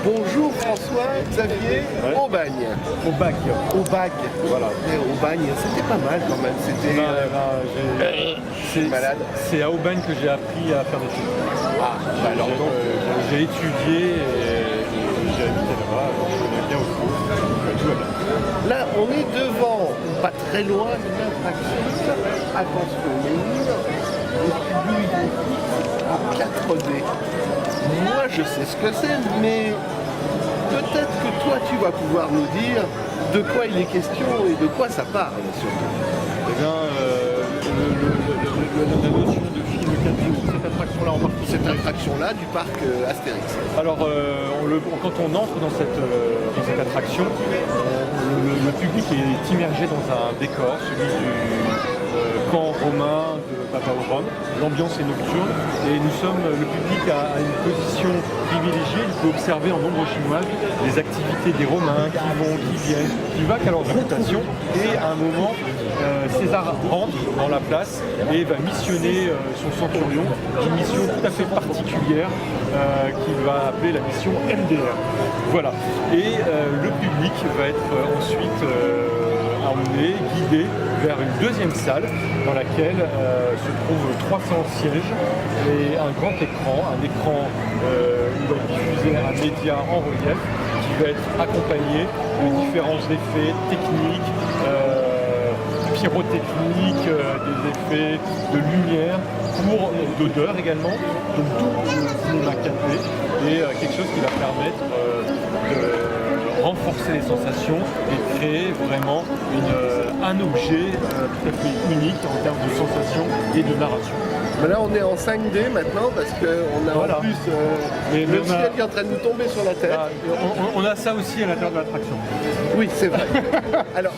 Bonjour François Xavier Aubagne. Aubagne. Voilà. Aubagne, c'était pas mal quand même. C'était. Malade. C'est à Aubagne que j'ai appris à faire des choses. Ah, bah alors donc. J'ai étudié et j'ai habité là-bas, donc je connais bien aussi. Tout va bien. Là, on est devant, pas très loin, d'une attraction. Attention, les murs, les publics en 4D. Moi, je sais ce que c'est, mais peut-être que toi, tu vas pouvoir nous dire de quoi il est question et de quoi ça parle, surtout. Eh bien, la notion de film 4D, cette attraction-là en particulier. Cette attraction-là du parc Astérix. Alors, quand on entre dans cette attraction, le public est immergé dans un décor, celui du camp romain de Papavorum. L'ambiance est nocturne et le public a une position privilégiée. Il peut observer en ombre chinoise les activités des Romains qui vont, qui viennent, qui vaquent à leur occupation. Et à un moment, César rentre dans la place et va missionner son centurion, une mission tout à fait particulière qu'il va appeler la mission MDR. Voilà. Et le public va être ensuite emmené, guidé vers une deuxième salle dans laquelle se trouvent 300 sièges et un grand écran, où va être diffusé un média en relief qui va être accompagné de différents effets techniques, pyrotechniques, des effets de lumière, d'odeur également, donc tout le cinéma 4D et quelque chose qui va permettre de renforcer les sensations et créer vraiment un objet tout à fait unique en termes de sensations et de narration. Mais là, on est en 5D maintenant parce qu'on a en plus le ciel qui est en train de nous tomber sur la tête. On a ça aussi à l'intérieur de l'attraction. Oui, c'est vrai. Alors,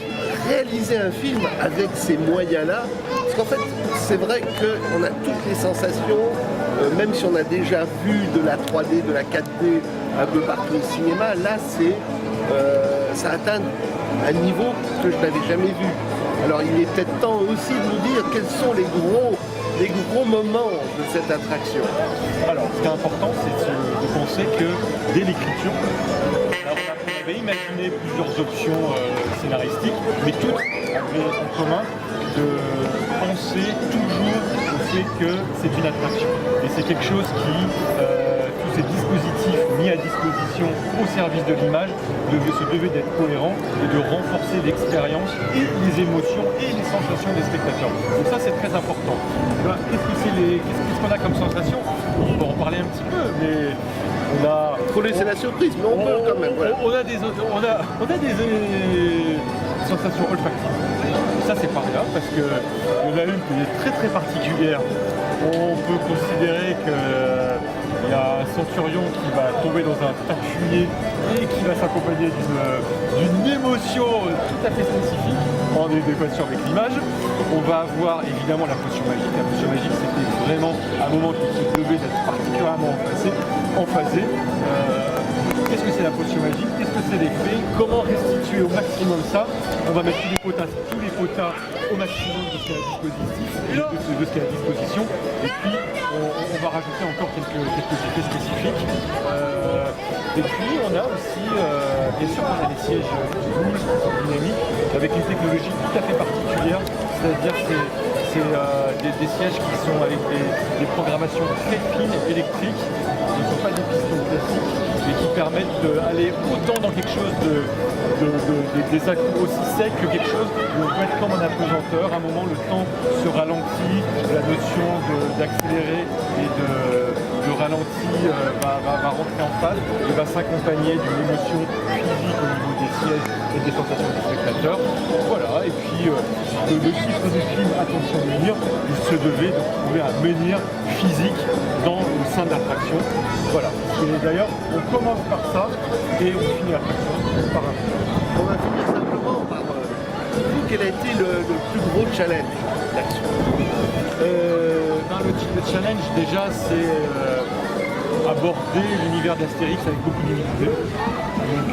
réaliser un film avec ces moyens-là, parce qu'en fait, c'est vrai qu'on a toutes les sensations, même si on a déjà vu de la 3D, de la 4D un peu partout au cinéma, là, ça atteint un niveau que je n'avais jamais vu. Alors, il est peut-être temps aussi de nous dire quels sont les gros moments de cette attraction. Alors, ce qui est important, c'est de penser que dès l'écriture, on avait imaginé plusieurs options scénaristiques, mais toutes avaient en commun de penser toujours au fait que c'est une attraction. Et c'est quelque chose qui, tous ces dispositifs mis à disposition au service de l'image, devaient d'être cohérents et de renforcer l'expérience et les émotions et les sensations des spectateurs. Donc ça, c'est très important. Qu'est-ce qu'on a comme sensation? On peut en parler un petit peu, mais on a... Faut laisser la surprise, mais on peut quand même. Voilà. On a des sensations olfactives. Ça, c'est pas rien, parce qu'il y en a une qui est très très particulière. On peut considérer qu'il y a un centurion qui va tomber dans un tas de fumier et qui va s'accompagner d'une émotion tout à fait spécifique en adéquation avec l'image. On va avoir évidemment la potion magique. La potion magique, c'était vraiment un moment qui devait être particulièrement emphasé. Qu'est-ce que c'est la potion magique? Qu'est-ce que c'est l'effet? Comment restituer au maximum ça? On va mettre tous les potas au maximum de ce qu'il y a à disposition. Et puis on va rajouter encore quelques effets spécifiques. Et puis on a aussi, bien sûr, on a des sièges qui bougent, dynamiques, avec une technologie tout à fait particulière. C'est-à-dire que c'est des sièges qui sont avec des programmations très fines électriques, qui ne sont pas des pistons classiques, mais qui permettent d'aller autant dans quelque chose des actes aussi secs que quelque chose où on peut être comme en apesanteur. À un moment, le temps se ralentit, la notion d'accélérer et de ralenti va rentrer en phase et va s'accompagner d'une émotion physique au niveau des sièges et des sensations des spectateurs. Voilà, et puis le titre du film Attention menhir, il se devait de trouver un menhir physique au sein de l'attraction. Voilà. Et d'ailleurs, on commence par ça et on finit l'attraction par un film. On va finir simplement par quel a été le plus gros challenge d'action? Le challenge, déjà, c'est aborder l'univers d'Astérix avec beaucoup d'humilité. Donc,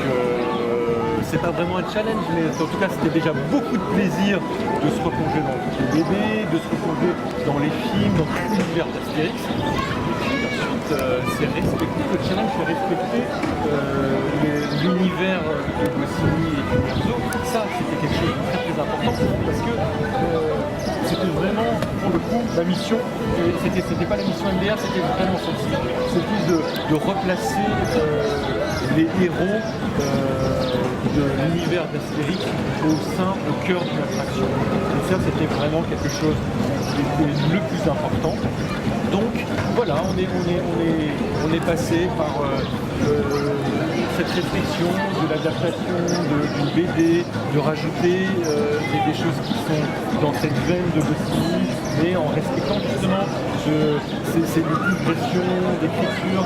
c'est pas vraiment un challenge, mais en tout cas, c'était déjà beaucoup de plaisir de se replonger dans le BD, de se replonger dans les films, dans tout l'univers d'Astérix. Et puis ensuite, c'est respecter le challenge, c'est respecter l'univers de Goscinny et de Uderzo, ça c'était quelque chose de très très important parce que c'était vraiment pour le coup la mission, c'était pas la mission MDR, c'était vraiment celle-ci, c'était de replacer les héros de l'univers d'Astérix au cœur de l'attraction. Et ça c'était vraiment quelque chose qui était le plus important. Donc voilà, on est passé par cette réflexion de l'adaptation d'une BD, de rajouter des choses qui sont dans cette veine de Goscinny, mais en respectant justement ces digressions d'écriture.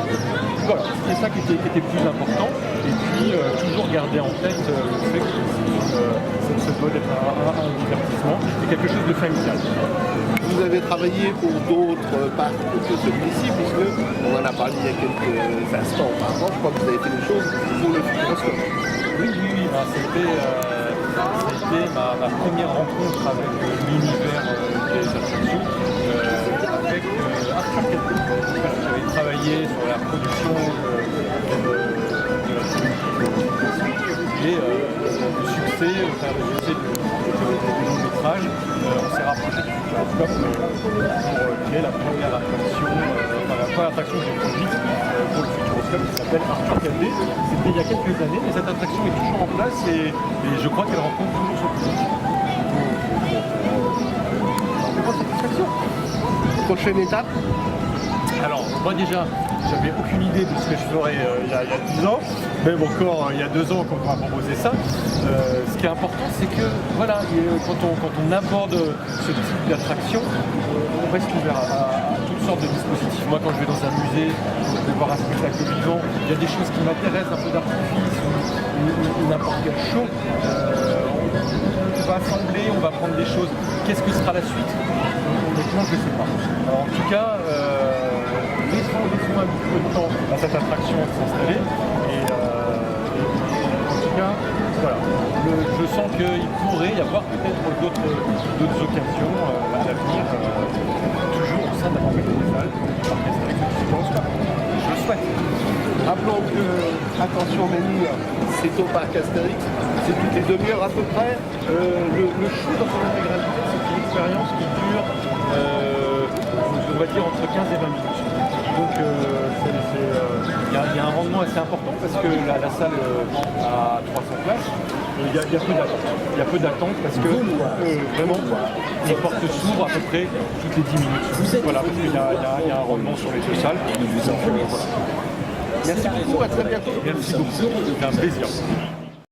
Voilà, c'était ça qui était plus important. Et puis toujours garder en tête le fait que ça doit être un divertissement et quelque chose de familial. Vous avez travaillé pour d'autres parcs que celui-ci, puisque on en a parlé il y a quelques instants auparavant. Je crois que vous avez fait des choses pour le Futuroscope. Oui, ben, c'était ma première rencontre avec l'univers des attractions, avec Arthur Cadet. J'avais travaillé sur la production de la trilogie et le succès du long métrage, on s'est rapproché du Futuroscope pour créer la première attraction, la première attraction que j'ai produite pour le Futuroscope qui s'appelle Arthur Cadet. C'était il y a quelques années, mais cette attraction est toujours en place et je crois qu'elle rencontre toujours son public. Satisfaction. Prochaine étape. Alors, moi déjà, j'avais aucune idée de ce que je ferais il y a 10 ans, même encore il y a 2 ans qu'on m'a proposé ça. Ce qui est important, c'est que voilà, quand on aborde ce type d'attraction, on reste ouvert à toutes sortes de dispositifs. Moi, quand je vais dans un musée, je vais voir un spectacle vivant, il y a des choses qui m'intéressent, un peu d'artifice ou n'importe quel show. On va assembler, on va prendre des choses. Qu'est-ce que sera la suite? Honnêtement, je ne sais pas. Alors, en tout cas, laissons un petit peu de temps à cette attraction de s'installer. Et en tout cas, voilà. Je sens qu'il pourrait y avoir peut-être d'autres occasions à l'avenir, toujours au sein de la Compagnie des Alpes, du parc Astérix de Futuroscope. Je le souhaite. Rappelons que, attention menhir, c'est au parc Astérix, c'est toutes les demi-heures à peu près. Le show dans son intégralité, c'est une expérience qui dure, on va dire, entre 15 et 20 minutes. Donc il y a un rendement assez important parce que la salle a 300 places. Il y a peu d'attente. Il y a peu d'attente parce que vraiment les portes s'ouvrent à peu près toutes les 10 minutes. Voilà, parce qu'il y a un rendement sur les 2 salles. Donc, voilà. Merci beaucoup, à très bientôt. Merci beaucoup, c'est un plaisir.